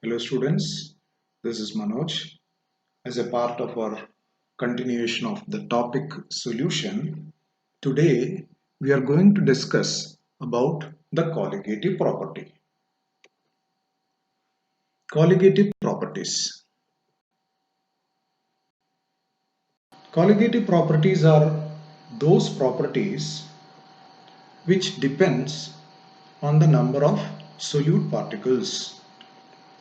Hello students, this is Manoj. As a part of our continuation of the topic solution, today we are going to discuss about the colligative property. Colligative properties. Colligative properties are those properties which depends on the number of solute particles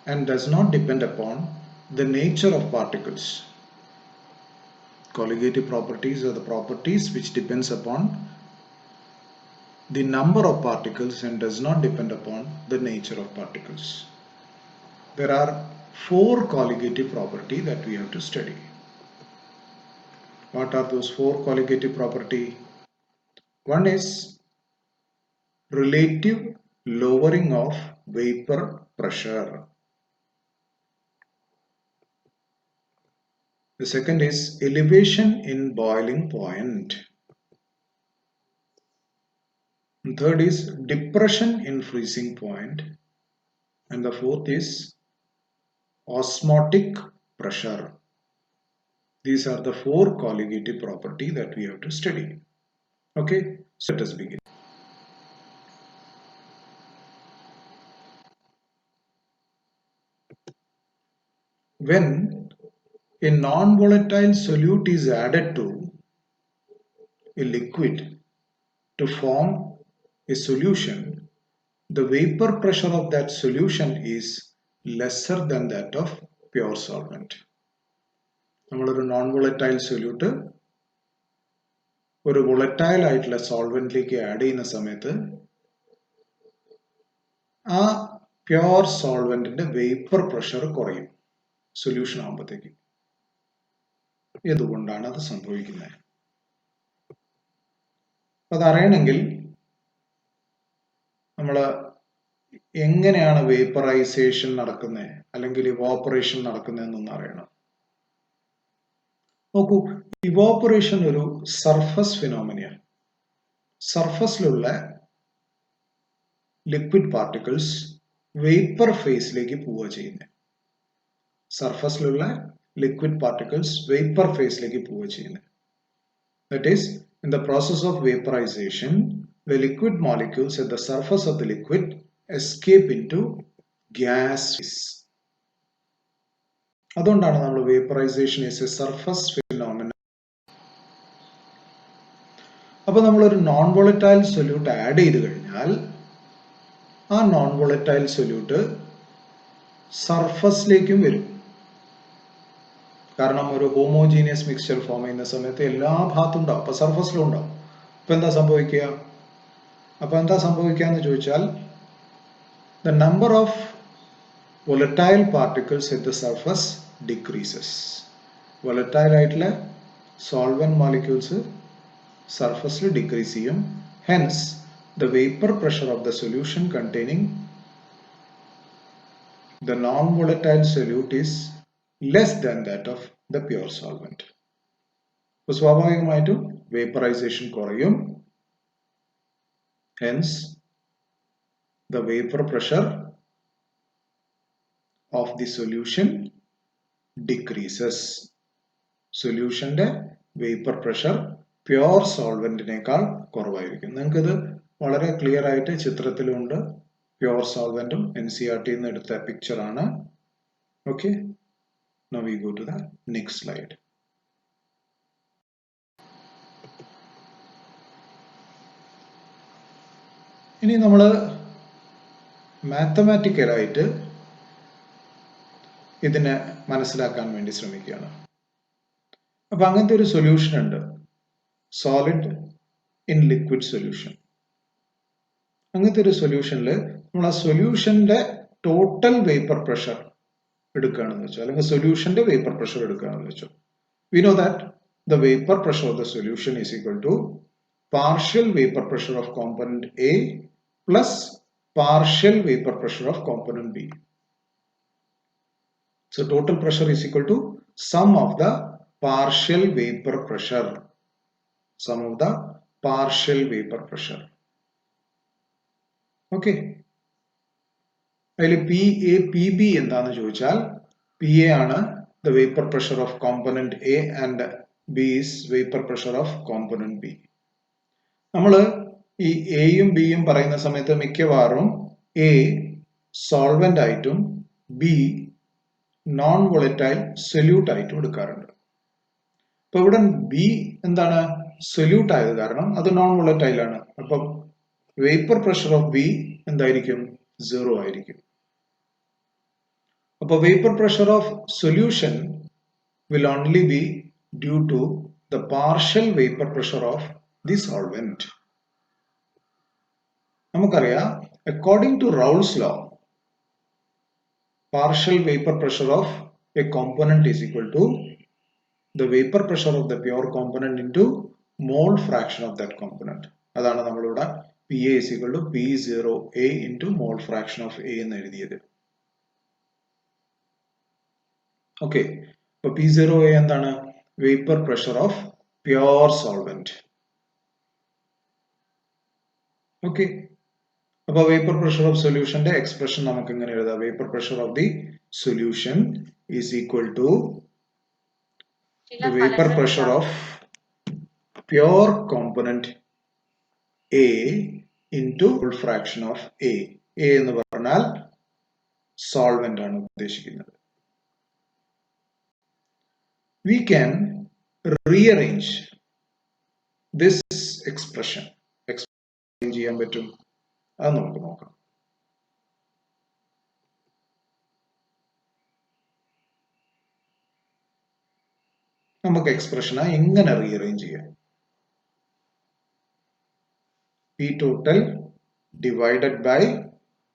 and does not depend upon the nature of particles. Colligative properties are the properties which depends upon the number of particles and does not depend upon the nature of particles. There are four colligative properties that we have to study. What are those four colligative properties? One is relative lowering of vapor pressure. The second is elevation in boiling point. And third is depression in freezing point. And the fourth is osmotic pressure. These are the four colligative properties that we have to study. Okay, so let us begin. When a non-volatile solute is added to a liquid to form a solution, the vapor pressure of that solution is lesser than that of pure solvent. നമ്മളൊരു non-volatile solute ഒരു volatile ആയിട്ടുള്ള സോൾവെന്റിലേക്ക് add ചെയ്യുന്ന സമയത്ത് ആ pure സോൾവെന്റിന്റെ vapour pressure കുറയും solution ആകുമ്പോഴത്തേക്ക്. എന്തുകൊണ്ടാണ് അത് സംഭവിക്കുന്നത്? അതറിയണമെങ്കിൽ നമ്മൾ എങ്ങനെയാണ് വേപ്പറൈസേഷൻ നടക്കുന്നത് അല്ലെങ്കിൽ ഇവോപ്പറേഷൻ നടക്കുന്നതെന്നൊന്ന് അറിയണം. നോക്കൂ, ഇവോപ്പറേഷൻ ഒരു സർഫസ് ഫിനോമിനയാണ്. സർഫസിലുള്ള ലിക്വിഡ് പാർട്ടിക്കിൾസ് വേപ്പർ ഫേസിലേക്ക് പോവുക ചെയ്യുന്നത്. സർഫസിലുള്ള liquid particles vapor phase-ലേക്ക് പോവുക ചെയ്യുന്നത്. That is, in the process of vaporization, the liquid molecules at the surface of the liquid escape into gas phase. അതുകൊണ്ടാണ് നമ്മൾ vaporization is a surface phenomenon. അപ്പോൾ നമ്മളൊരു non volatile solute add ചെയ്ത് കഴിഞ്ഞാൽ ആ non volatile solute സർഫസിലേക്കും വരും. കാരണം ഒരു ഹോമോജീനിയസ് മിക്സ്ചർ ഫോം ചെയ്യുന്ന സമയത്ത് എല്ലാ ഭാഗത്തും ഉണ്ടാവും, അപ്പൊ സർഫസിലും ഉണ്ടാവും. അപ്പൊ എന്താ സംഭവിക്കുക എന്ന് ചോദിച്ചാൽ the number of volatile particles at the surface decreases. volatile ആയിട്ടുള്ള solvent molecules സർഫസിൽ ഡിക്രീസ് ചെയ്യും. hence the vapor pressure of the solution containing the non-volatile solute is less than that of the pure solvent. So സ്വാഭാവികമായിട്ടും vaporization കുറയും. Hence the vapor pressure of the solution decreases. സൊല്യൂഷന്റെ vapour pressure pure സോൾവെന്റിനേക്കാൾ കുറവായിരിക്കും. നിങ്ങൾക്കിത് വളരെ clear ആയിട്ട് ചിത്രത്തിലുണ്ട്. Pure സോൾവെന്റും NCERT നിന്ന് എടുത്ത പിക്ചർ ആണ്. Okay, now we go to the next slide. ഇനി നമ്മൾ മാത്തമാറ്റിക്കലായിട്ട് ഇതിനെ മനസ്സിലാക്കാൻ വേണ്ടി ശ്രമിക്കുകയാണ്. അപ്പൊ അങ്ങനത്തെ ഒരു സൊല്യൂഷൻ ഉണ്ട്, സോളിഡ് ഇൻ ലിക്വിഡ് സൊല്യൂഷൻ. അങ്ങനത്തെ ഒരു സൊല്യൂഷനിൽ നമ്മൾ ആ സൊല്യൂഷന്റെ ടോട്ടൽ വേപ്പർ പ്രഷർ എടുക്കുകയാണെന്ന് വെച്ചോ, അല്ലെങ്കിൽ സൊല്യൂഷന്റെ വേപ്പർ പ്രഷർ എടുക്കുകയാണെന്ന് വെച്ചോ, we know that the vapor pressure of the solution is equal to partial vapor pressure of component A plus partial vapor pressure of component B. So total pressure is equal to sum of the partial vapor pressure. Sum of the partial vapor pressure. Okay. അതിൽ PA PB എന്താന്ന് ചോദിച്ചാൽ PA ആണ് the vapor pressure of component A and B is vapor pressure of component B. നമ്മൾ ഈ എയും ബിയും പറയുന്ന സമയത്ത് മിക്കവാറും എ സോൾവെന്റ് ആയിട്ടും ബി നോൺ വോളറ്റൈൽ സൊല്യൂട്ട് ആയിട്ടും എടുക്കാറുണ്ട്. അപ്പൊ ഇവിടെ ബി എന്താണ് സൊല്യൂട്ട് ആയത് കാരണം അത് നോൺ വോളറ്റൈൽ ആണ്. അപ്പം വേപ്പർ പ്രഷർ ഓഫ് ബി എന്തായിരിക്കും 0 ആയിരിക്കും. അപ്പൊ vapour pressure of solution will only be due to the partial vapor pressure of the solvent. നമുക്കറിയാം according to Raoult's law, partial vapor pressure of a component is equal to the vapor pressure of the pure component into mole fraction of that component. അതാണ് നമ്മളിവിടെ PA is equal to P0A into mole fraction of A എന്ന് എഴുതിയത്. Okay, അപ്പൊ P0A എന്താണ്? Vapour pressure of pure solvent. Okay, അപ്പൊ vapour pressure of സൊല്യൂഷന്റെ expression നമുക്ക് ഇങ്ങനെ എഴുതാം. Vapour pressure of the solution is equal to vapour pressure of pure component A into full fraction of A. A എന്ന് പറഞ്ഞാൽ solvent ആണ് ഉദ്ദേശിക്കുന്നത്. We can rearrange this expression. ചെയ്യാൻ പറ്റും, അത് നമുക്ക് നോക്കാം. നമുക്ക് എക്സ്പ്രഷനെ എങ്ങനെ റീഅറേഞ്ച് ചെയ്യാം? P total divided by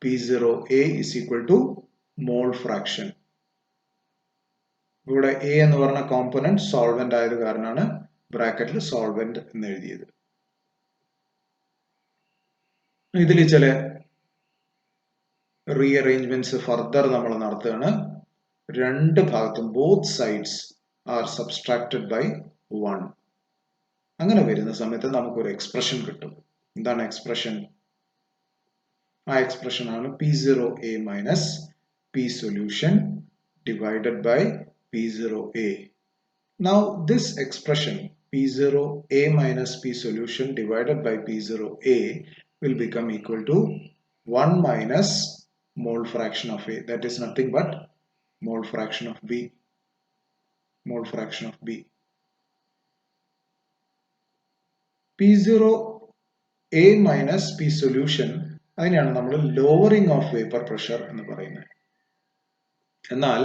P0A is equal to mole fraction. ഇവിടെ A എന്ന് പറഞ്ഞ കോമ്പണന്റ് സോൾവെന്റ് ആയത് കാരണമാണ് ബ്രാക്കറ്റിൽ സോൾവെന്റ് എന്ന് എഴുതിയത്. ഇതിൽ ചില റീഅറേഞ്ച്മെന്റ്സ് ഫർദർ നമ്മൾ നടത്തുകയാണ്. രണ്ട് ഭാഗത്തും both sides are subtracted by 1. അങ്ങനെ വരുന്ന സമയത്ത് നമുക്കൊരു എക്സ്പ്രഷൻ കിട്ടും. എന്താണ് എക്സ്പ്രഷൻ? ആ എക്സ്പ്രഷൻ ആണ് P0A minus P solution divided by P0A. Now this expression P0A minus P solution divided by P0A will become equal to 1 minus mole fraction of A. That is nothing but mole fraction of B. Mole fraction of B. P0A minus P solution അതിനെയാണ് നമ്മൾ lowering of vapour pressure എന്ന് പറയുന്നത്. എന്നാൽ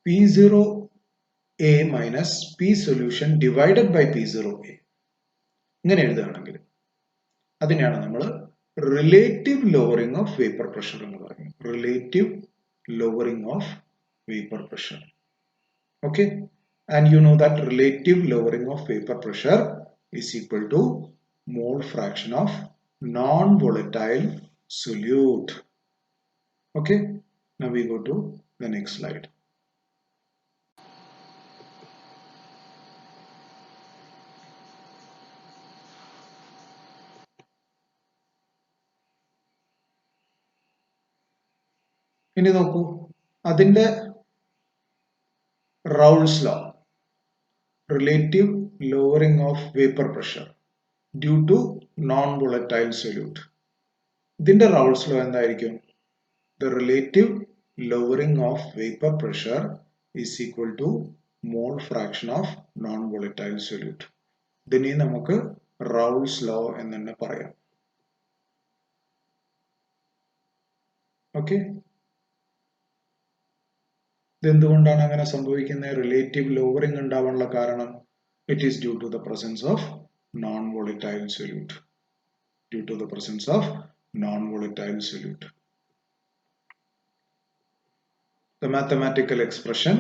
P0A minus P solution divided by P0A ഇങ്ങനെ എഴുതുകയാണെങ്കിൽ അതിനെയാണ് നമ്മൾ relative lowering of vapour pressure എന്ന് പറയുന്നത്. Relative lowering of vapour pressure. Okay, and you know that relative lowering of vapour pressure is equal to mole fraction of non-volatile solute. Okay, now we go to the next slide. ഇനി നോക്കൂ, അതിന്റെ റൗൾസ് law, relative lowering of vapor pressure due to non-volatile solute. ഇതിന്റെ റൗൾസ് law എന്തായിരിക്കും? The relative lowering of vapor pressure is equal to mole fraction of non-volatile solute. ഇതിനെ നമുക്ക് റൗൾസ് law എന്ന് തന്നെ പറയാം. ഓക്കെ, ഇതെന്തുകൊണ്ടാണ് അങ്ങനെ സംഭവിക്കുന്നത്? റിലേറ്റീവ് ലോവറിംഗ് ഉണ്ടാവാനുള്ള കാരണം it is due to the presence of non-volatile solute. Due to the presence of non-volatile solute. The mathematical expression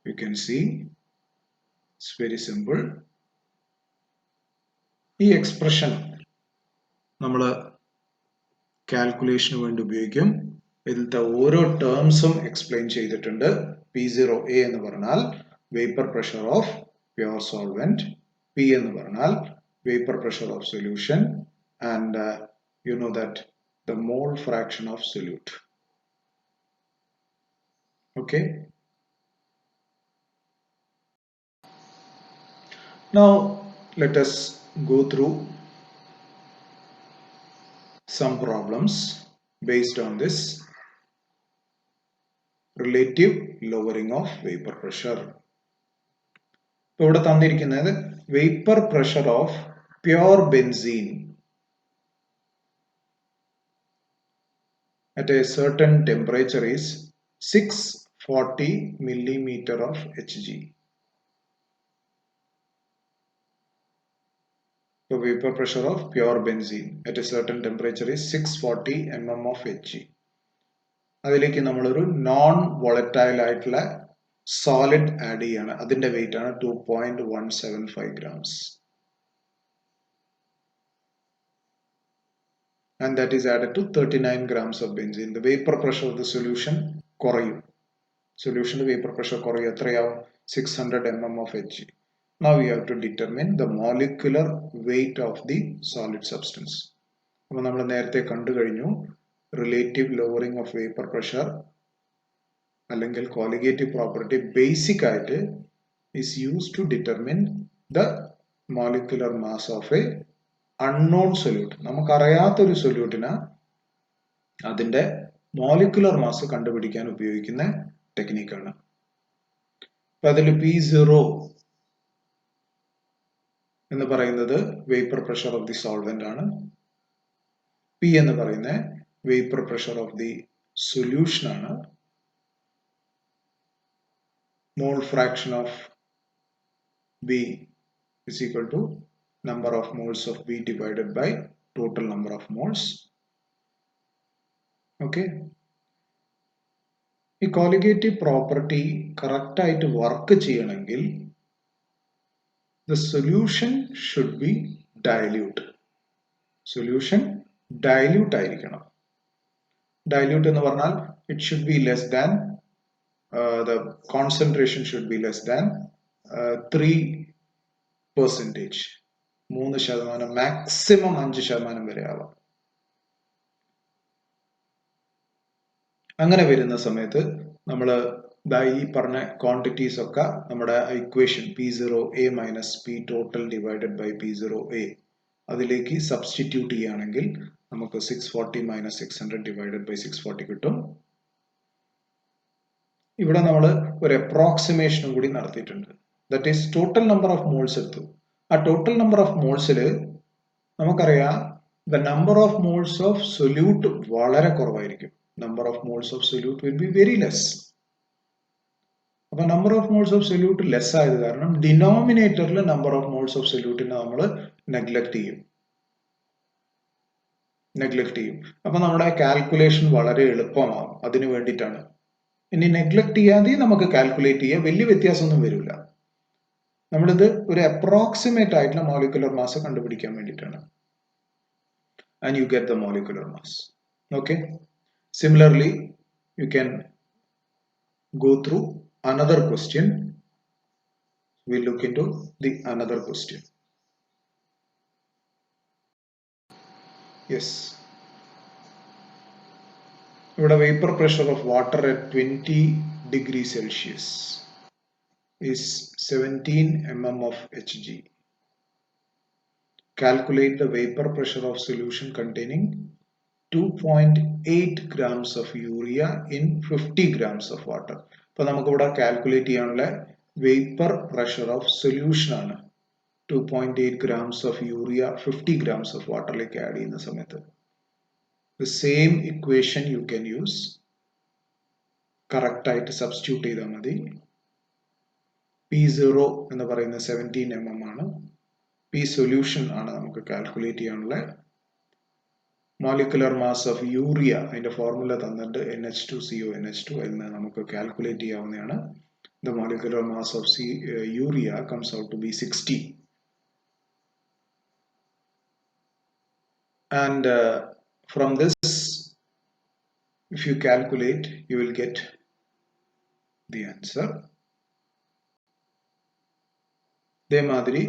you can see it's very simple. ഈ എക്സ്പ്രഷൻ നമ്മൾ കാൽക്കുലേഷന് വേണ്ടി ഉപയോഗിക്കും. ഇതിലത്തെ ഓരോ ടേംസും എക്സ്പ്ലെയിൻ ചെയ്തിട്ടുണ്ട്. P0A എന്ന് പറഞ്ഞാൽ vapour pressure of pure solvent, P എന്ന് പറഞ്ഞാൽ vapour pressure of solution, and you know that the mole fraction of solute. Okay. Now let us go through some problems based on this relative lowering of vapor pressure. ഇവിടെ തന്നിരിക്കുന്നത് vapor pressure of pure benzene at a certain temperature is 640 millimeter of Hg. The vapor pressure of pure benzene at a certain temperature is 640 mm of Hg. അതിലേക്ക് നമ്മളൊരു non volatile ആയിട്ടുള്ള solid add ചെയ്യാണ്. അതിന്റെ wait ആണ് 2.175 grams. And that is added to 39 grams of benzene. The vapor pressure of the solution കുറയും. Solution vapor pressure കുറയും. എത്രയാവും? 600 mm of Hg. Now we have to determine the molecular weight of the solid substance. അപ്പോൾ നമ്മൾ നേരത്തെ കണ്ടു കഴിഞ്ഞു relative lowering of vapor pressure അല്ലെങ്കിൽ colligative property basic ആയിട്ട് is used to determine the molecular mass of a unknown solute. നമുക്കറിയാത്ത ഒരു സൊല്യൂട്ടിന് അതിന്റെ മോളിക്കുലർ മാസ് കണ്ടുപിടിക്കാൻ ഉപയോഗിക്കുന്ന ടെക്നിക്കാണ്. അപ്പൊ അതിൽ P0 എന്ന് പറയുന്നത് vapour pressure of the solvent ആണ്. P എന്ന് പറയുന്ന vapour pressure of the solution ആണ്. Mole fraction of B is equal to number of moles of B divided by total number of moles. Okay. ഈ colligative property correct ആയിട്ട് work ചെയ്യണമെങ്കിൽ the solution should be dilute. Solution dilute ആയിരിക്കണം. Dilute എന്ന് പറഞ്ഞാൽ it should be less than the concentration should be less than 3%. 3% maximum 5% വരെ ആവാം. അങ്ങനെ വരുന്ന സമയത്ത് നമ്മൾ ഈ പറഞ്ഞ ക്വാണ്ടിറ്റീസ് ഒക്കെ നമ്മുടെ equation P0A minus P total divided by P0A അതിലേക്ക് സബ്സ്റ്റിറ്റ്യൂട്ട് ചെയ്യുകയാണെങ്കിൽ നമുക്ക് 640 minus 600 divided by 640 കിട്ടും. ഇവിടെ നമ്മൾ ഒരു അപ്രോക്സിമേഷനും കൂടി നടത്തിയിട്ടുണ്ട്. That is total number of moles എടുത്തു. ആ ടോട്ടൽ നമ്പർ ഓഫ് മോൾസിൽ നമുക്കറിയാം the number of moles of solute വളരെ കുറവായിരിക്കും. Number of moles of solute will be very less. അപ്പൊ number of moles of solute less ആയത് കാരണം ഡിനോമിനേറ്ററിൽ നമ്പർ ഓഫ് മോൾസ് ഓഫ് സൊല്യൂട്ടിനെ നമ്മൾ നെഗ്ലക്ട് ചെയ്യും. അപ്പൊ നമ്മുടെ കാൽക്കുലേഷൻ വളരെ എളുപ്പമാകും. അതിനു വേണ്ടിയിട്ടാണ്. ഇനി നെഗ്ലക്ട് ചെയ്യാതെ നമുക്ക് കാൽക്കുലേറ്റ് ചെയ്യാം, വലിയ വ്യത്യാസമൊന്നും വരില്ല. നമ്മളിത് ഒരു അപ്രോക്സിമേറ്റ് ആയിട്ടുള്ള മോളിക്കുലർ മാസ് കണ്ടുപിടിക്കാൻ വേണ്ടിയിട്ടാണ്. And you get the molecular mass. Okay. Similarly you can go through another question. We'll look into the another question. Yes. Here vapor pressure of water at 20 degrees Celsius is 17 mm of Hg. Calculate the vapor pressure of solution containing 2.8 grams of urea in 50 grams of water. അപ്പോൾ നമുക്ക് ഇവിടെ calculate ചെയ്യാനുള്ള vapour pressure of solution ആണ് 2.8 grams of urea 50 grams of വാട്ടറിലേക്ക് add ചെയ്യുന്ന സമയത്ത് the same equation you can use. Correct ആയിട്ട് substitute ചെയ്താൽ മതി. P0 എന്ന് പറയുന്ന 17 mm ആണ്. P സൊല്യൂഷൻ ആണ് നമുക്ക് കാൽക്കുലേറ്റ് ചെയ്യാനുള്ള. മോളിക്കുലർ മാസ് ഓഫ് യൂറിയ അതിന്റെ ഫോർമുല തന്നിട്ട് NH2CO NH2 എന്ന് നമുക്ക് കാൽക്കുലേറ്റ് ചെയ്യാവുന്നതാണ്. The molecular mass of urea comes out to be 60. And from this, if you calculate, you will get the answer. ഇതേമാതിരി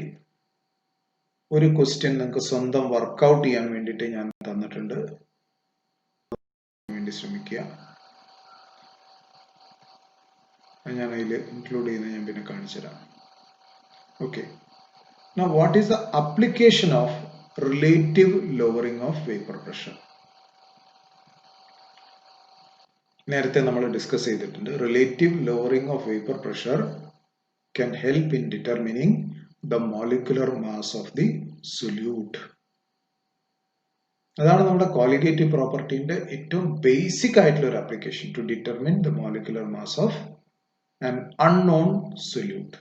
ഒരു ക്വസ്റ്റ്യൻ നിങ്ങൾക്ക് സ്വന്തം വർക്കൗട്ട് ചെയ്യാൻ വേണ്ടിയിട്ട് ഞാൻ തന്നിട്ടുണ്ട്. വേണ്ടി ശ്രമിക്കുക. ഞാൻ അതിൽ ഇൻക്ലൂഡ് ചെയ്യുന്നത് ഞാൻ പിന്നെ കാണിച്ചു തരാം. Okay. Now what is the application of relative lowering of vapor pressure? നേരത്തെ നമ്മൾ ഡിസ്കസ് ചെയ്തിട്ടുണ്ട്. Relative lowering of vapour pressure can help in determining the molecular mass of the solute. അതാണ് നമ്മുടെ qualitative പ്രോപ്പർട്ടിന്റെ ഏറ്റവും ബേസിക് ആയിട്ടുള്ള ഒരു application, to determine the molecular mass of an unknown solute.